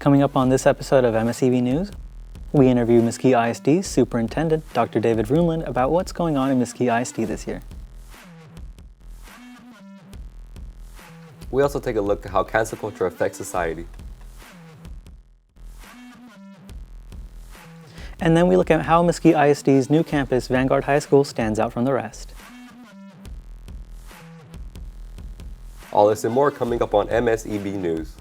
Coming up on this episode of MSEB News, we interview Mesquite ISD Superintendent Dr. David Vroonland about what's going on in Mesquite ISD this year. We also take a look at how cancel culture affects society. And then we look at how Mesquite ISD's new campus, Vanguard High School, stands out from the rest. All this and more coming up on MSEB News.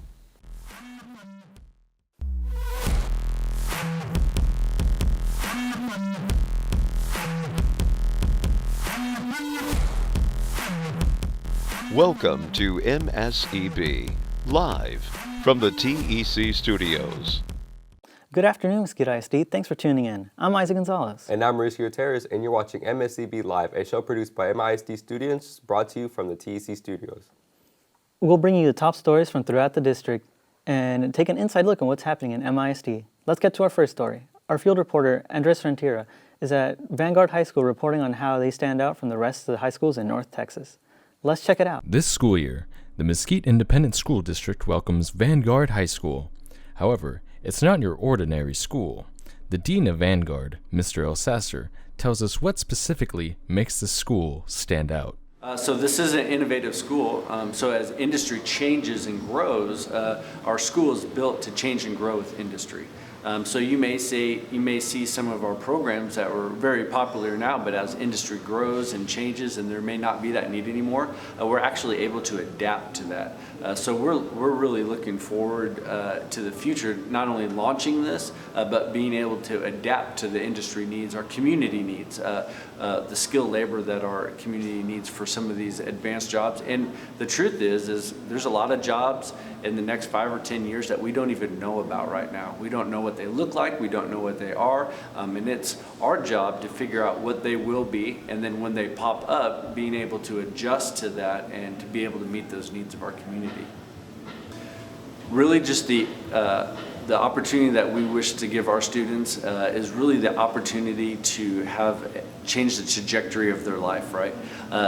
Welcome to MSEB, live from the TEC studios. Good afternoon, Mesquite ISD. Thanks for tuning in. I'm Isaac Gonzalez. And I'm Mauricio Gutierrez, and you're watching MSEB Live, a show produced by MISD students, brought to you from the TEC studios. We'll bring you the top stories from throughout the district and take an inside look at what's happening in MISD. Let's get to our first story. Our field reporter, Andres Renteria, is at Vanguard High School reporting on how they stand out from the rest of the high schools in North Texas. Let's check it out. This school year, the Mesquite Independent School District welcomes Vanguard High School. However, it's not your ordinary school. The Dean of Vanguard, Mr. Elsasser, tells us what specifically makes the school stand out. So this is an innovative school. So as industry changes and grows, our school is built to change and grow with industry. So you may see some of our programs that were very popular now, but as industry grows and changes and there may not be that need anymore, we're actually able to adapt to that. So we're really looking forward to the future, not only launching this, but being able to adapt to the industry needs, our community needs, the skilled labor that our community needs for some of these advanced jobs. And the truth is there's a lot of jobs in the next 5 or 10 years that we don't even know about right now. We don't know what they look like, we don't know what they are, and it's our job to figure out what they will be, and then when they pop up, being able to adjust to that and to be able to meet those needs of our community. Really just the opportunity that we wish to give our students is really the opportunity to have change the trajectory of their life, right?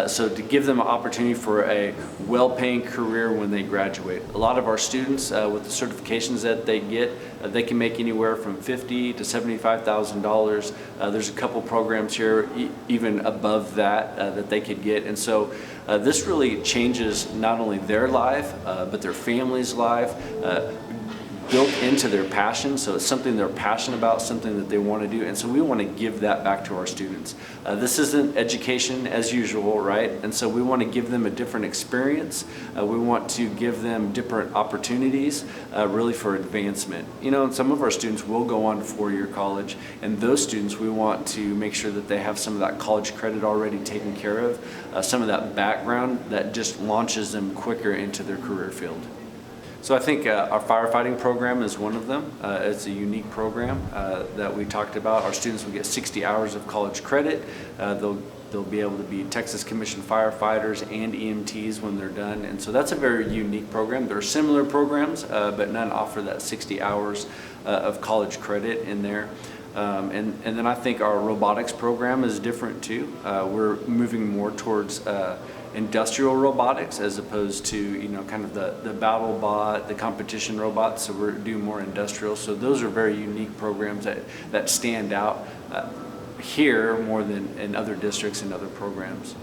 So to give them an opportunity for a well-paying career when they graduate. A lot of our students with the certifications that they get, they can make anywhere from $50,000 to $75,000. There's a couple programs here even above that that they could get, and so this really changes not only their life but their family's life. Built into their passion, so it's something they're passionate about, something that they want to do, and so we want to give that back to our students. This isn't education as usual, right? And so we want to give them a different experience. We want to give them different opportunities, really for advancement. You know, and some of our students will go on to four-year college, and those students we want to make sure that they have some of that college credit already taken care of, some of that background that just launches them quicker into their career field. So I think our firefighting program is one of them. It's a unique program that we talked about. Our students will get 60 hours of college credit. They'll be able to be Texas Commissioned firefighters and EMTs when they're done. And so that's a very unique program. There are similar programs, but none offer that 60 hours of college credit in there. And then I think our robotics program is different too. We're moving more towards industrial robotics as opposed to, you know, kind of the battle bot, the competition robots. So we're doing more industrial. So those are very unique programs that stand out here more than in other districts and other programs.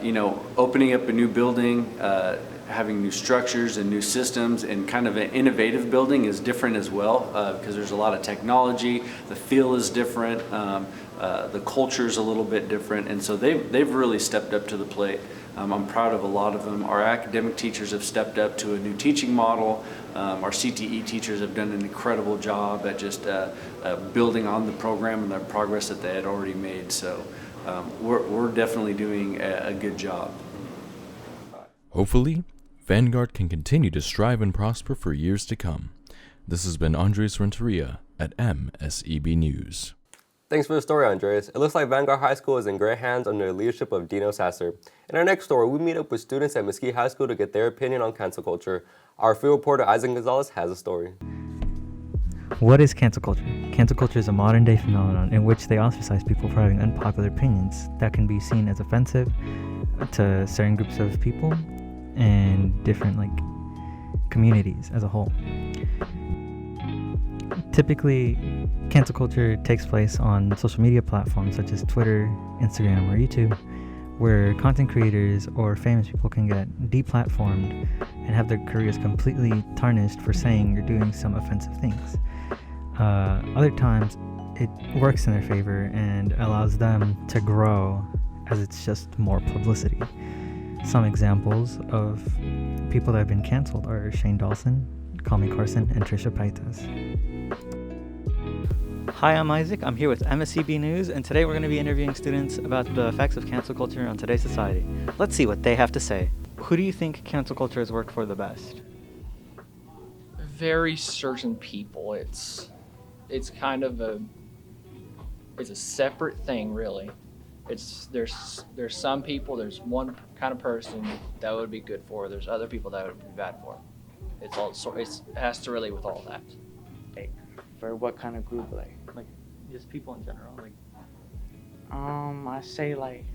You know, opening up a new building, having new structures and new systems and kind of an innovative building is different as well because there's a lot of technology, the feel is different, the culture is a little bit different, and so they've really stepped up to the plate. I'm proud of a lot of them. Our academic teachers have stepped up to a new teaching model. Our CTE teachers have done an incredible job at just building on the program and the progress that they had already made. So we're definitely doing a good job. Hopefully, Vanguard can continue to strive and prosper for years to come. This has been Andres Renteria at MSEB News. Thanks for the story, Andres. It looks like Vanguard High School is in great hands under the leadership of Dean Elsasser. In our next story, we meet up with students at Mesquite High School to get their opinion on cancel culture. Our field reporter, Isaac Gonzalez, has a story. What is cancel culture? Cancel culture is a modern-day phenomenon in which they ostracize people for having unpopular opinions that can be seen as offensive to certain groups of people and different communities as a whole. Typically, cancel culture takes place on social media platforms such as Twitter, Instagram, or YouTube, where content creators or famous people can get deplatformed and have their careers completely tarnished for saying or doing some offensive things. Other times, it works in their favor and allows them to grow, as it's just more publicity. Some examples of people that have been canceled are Shane Dawson, Call Me Carson, and Trisha Paytas. Hi, I'm Isaac. I'm here with MSCB News, and today we're going to be interviewing students about the effects of cancel culture on today's society. Let's see what they have to say. Who do you think cancel culture has worked for the best? Very certain people. It's kind of a separate thing, really. There's some people, there's one kind of person that would be good for, there's other people that would be bad for. It has to relate with all that. Like, for what kind of group? Like Just people in general. I say like,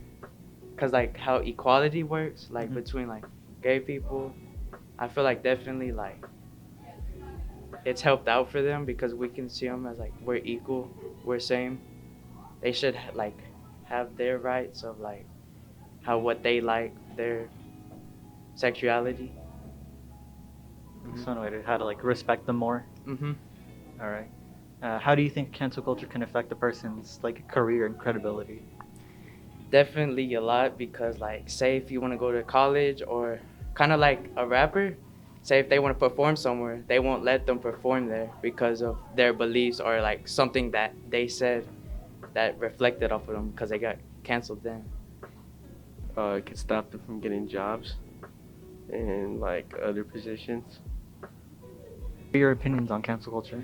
cause like how equality works, like between like gay people, I feel like definitely like it's helped out for them because we can see them as like we're equal, we're same. They should like have their rights of like what they like, their sexuality. So anyway, how to respect them more. All right. How do you think cancel culture can affect a person's career and credibility? Definitely a lot because say if you want to go to college or kind of like a rapper, say if they want to perform somewhere, they won't let them perform there because of their beliefs or something that they said that reflected off of them because they got canceled then. It could stop them from getting jobs and other positions. What are your opinions on cancel culture?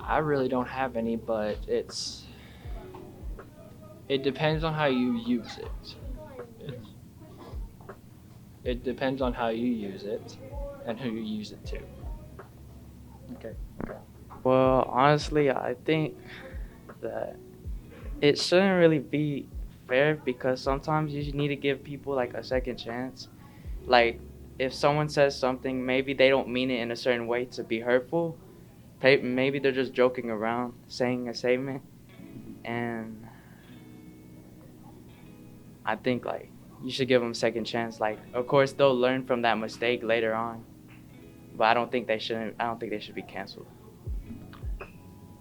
I really don't have any, but it depends on how you use it. It depends on how you use it and who you use it to. Okay. Well, honestly, I think that it shouldn't really be fair because sometimes you need to give people a second chance. If someone says something, maybe they don't mean it in a certain way to be hurtful. Maybe they're just joking around, saying a statement. And I think you should give them a second chance. Of course, they'll learn from that mistake later on. But I don't think they should be canceled.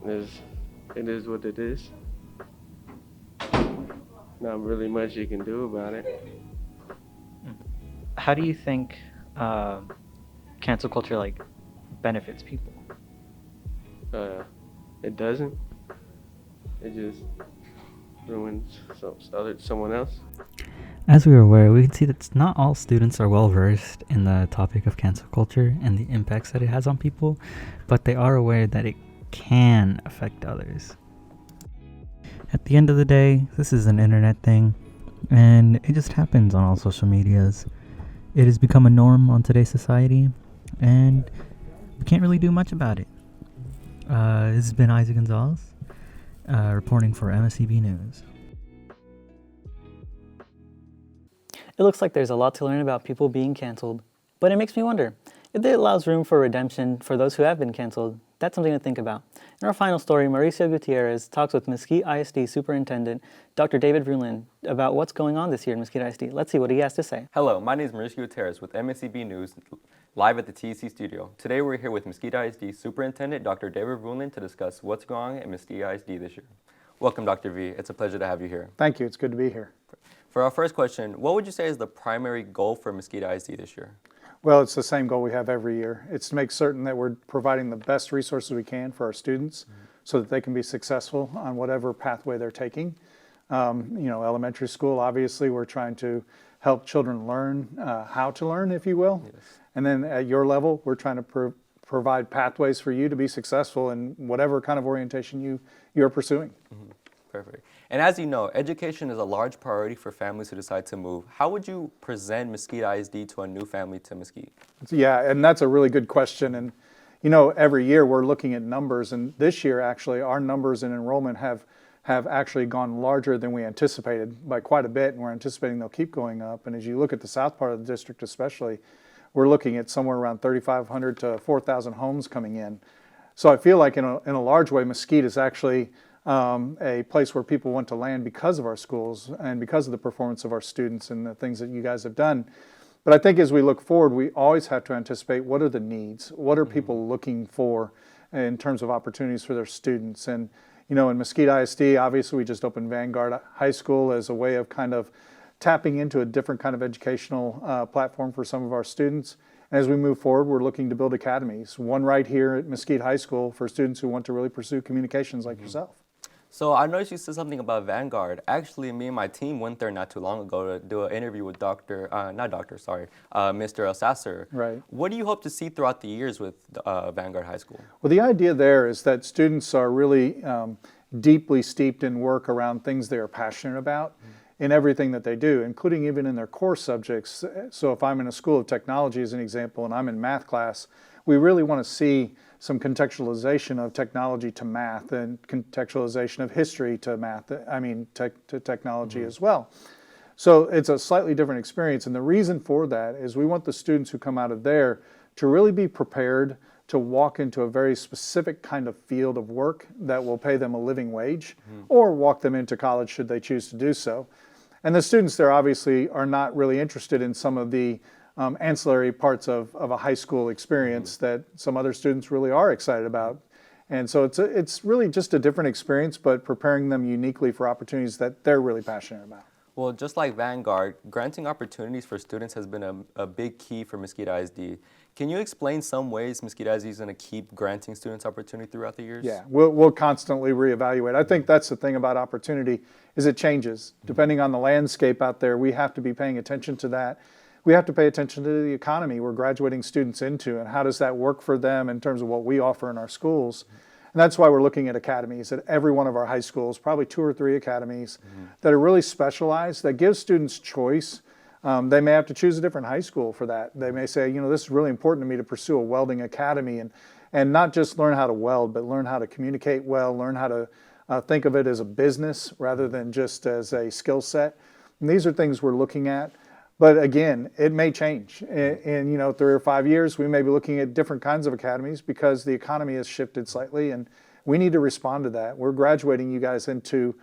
It is what it is. Not really much you can do about it. How do you think cancel culture benefits people? It doesn't. It just ruins someone else. As we are aware, we can see that not all students are well versed in the topic of cancel culture and the impacts that it has on people, but they are aware that it can affect others. At the end of the day, this is an internet thing, and it just happens on all social medias. It has become a norm on today's society, and we can't really do much about it. This has been Isaac Gonzalez, reporting for MSCB News. It looks like there's a lot to learn about people being canceled, but it makes me wonder, if it allows room for redemption for those who have been canceled, that's something to think about. In our final story, Mauricio Gutierrez talks with Mesquite ISD Superintendent Dr. David Vroonland about what's going on this year in Mesquite ISD. Let's see what he has to say. Hello, my name is Mauricio Gutierrez with MSCB News, live at the TEC studio. Today we're here with Mesquite ISD Superintendent Dr. David Vroonland to discuss what's going on at Mesquite ISD this year. Welcome, Dr. V. It's a pleasure to have you here. Thank you. It's good to be here. For our first question, what would you say is the primary goal for Mesquite ISD this year? Well, it's the same goal we have every year. It's to make certain that we're providing the best resources we can for our students so that they can be successful on whatever pathway they're taking. Elementary school, obviously, we're trying to help children learn how to learn, if you will. Yes. And then at your level, we're trying to provide pathways for you to be successful in whatever kind of orientation you're pursuing. Mm-hmm. Perfect. And as you know, education is a large priority for families who decide to move. How would you present Mesquite ISD to a new family to Mesquite? Yeah, and that's a really good question. And, every year we're looking at numbers. And this year, actually, our numbers in enrollment have actually gone larger than we anticipated by quite a bit. And we're anticipating they'll keep going up. And as you look at the south part of the district especially, we're looking at somewhere around 3,500 to 4,000 homes coming in. So I feel like in a large way, Mesquite is actually a place where people want to land because of our schools and because of the performance of our students and the things that you guys have done. But I think as we look forward, we always have to anticipate what are the needs, what are people looking for in terms of opportunities for their students. And you know, in Mesquite ISD, obviously we just opened Vanguard High School as a way of kind of tapping into a different kind of educational platform for some of our students. As we move forward, we're looking to build academies, one right here at Mesquite High School for students who want to really pursue communications like yourself. So I noticed you said something about Vanguard. Actually, me and my team went there not too long ago to do an interview with Mr. Elsasser. Right. What do you hope to see throughout the years with Vanguard High School? Well, the idea there is that students are really deeply steeped in work around things they are passionate about in everything that they do, including even in their core subjects. So if I'm in a school of technology, as an example, and I'm in math class, we really want to see some contextualization of technology to math and contextualization of history to math, to technology as well. So it's a slightly different experience. And the reason for that is we want the students who come out of there to really be prepared to walk into a very specific kind of field of work that will pay them a living wage or walk them into college should they choose to do so. And the students there obviously are not really interested in some of the ancillary parts of a high school experience that some other students really are excited about. And so it's really just a different experience, but preparing them uniquely for opportunities that they're really passionate about. Well, just like Vanguard, granting opportunities for students has been a big key for Mesquite ISD. Can you explain some ways Mesquite ISD is going to keep granting students opportunity throughout the years? Yeah, we'll constantly reevaluate. I think that's the thing about opportunity is it changes. Depending on the landscape out there, we have to be paying attention to that. We have to pay attention to the economy we're graduating students into and how does that work for them in terms of what we offer in our schools. And that's why we're looking at academies at every one of our high schools, probably 2 or 3 academies that are really specialized, that give students choice. They may have to choose a different high school for that. They may say, you know, this is really important to me to pursue a welding academy and not just learn how to weld, but learn how to communicate well, learn how to think of it as a business rather than just as a skill set. And these are things we're looking at. But again, it may change. In 3 or 5 years, we may be looking at different kinds of academies because the economy has shifted slightly, and we need to respond to that. We're graduating you guys into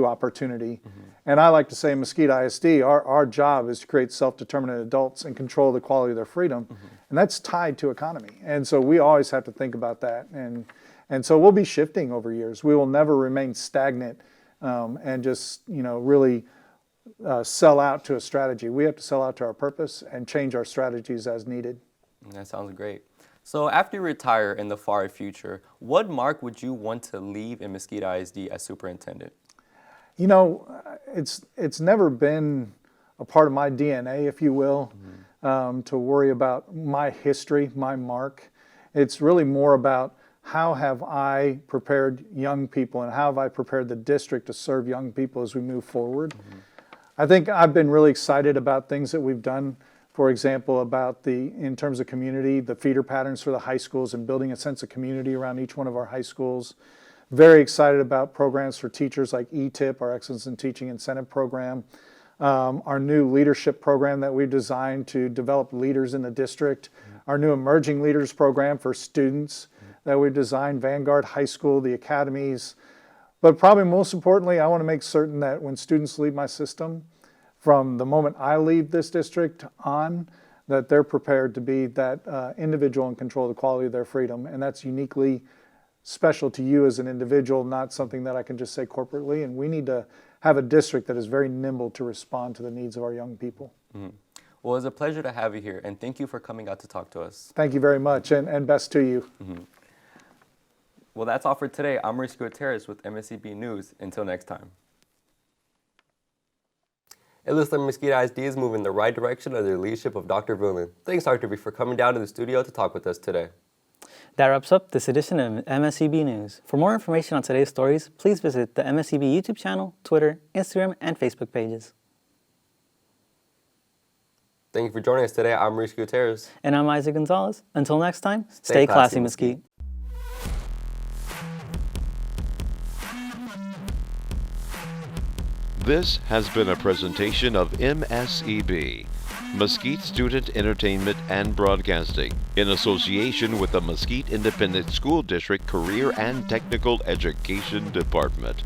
opportunity. And I like to say in Mesquite ISD, our job is to create self-determinant adults and control the quality of their freedom. And that's tied to economy. And so we always have to think about that. And so we'll be shifting over years. We will never remain stagnant and just, really sell out to a strategy. We have to sell out to our purpose and change our strategies as needed. That sounds great. So after you retire in the far future, what mark would you want to leave in Mesquite ISD as superintendent? You know, it's never been a part of my DNA, if you will, to worry about my history, my mark. It's really more about how have I prepared young people and how have I prepared the district to serve young people as we move forward. I think I've been really excited about things that we've done, for example, in terms of community, the feeder patterns for the high schools and building a sense of community around each one of our high schools. Very excited about programs for teachers like ETIP, our Excellence in Teaching Incentive Program, our new leadership program that we've designed to develop leaders in the district, our new Emerging Leaders Program for students that we've designed, Vanguard High School, the academies. But probably most importantly, I want to make certain that when students leave my system, from the moment I leave this district on, that they're prepared to be that individual and control the quality of their freedom. And that's uniquely special to you as an individual, not something that I can just say corporately. And we need to have a district that is very nimble to respond to the needs of our young people. Well, it was a pleasure to have you here, and thank you for coming out to talk to us. Thank you very much, and best to you. Well, that's all for today. I'm Mauricio Gutierrez with MSEB News. Until next time. It looks like Mesquite ISD is moving in the right direction under the leadership of Dr. Vroonland. Thanks, Dr. V, for coming down to the studio to talk with us today. That wraps up this edition of MSEB News. For more information on today's stories, please visit the MSEB YouTube channel, Twitter, Instagram, and Facebook pages. Thank you for joining us today. I'm Mauricio Gutierrez. And I'm Isaac Gonzalez. Until next time, stay classy, Mesquite. This has been a presentation of MSEB, Mesquite Student Entertainment and Broadcasting, in association with the Mesquite Independent School District Career and Technical Education Department.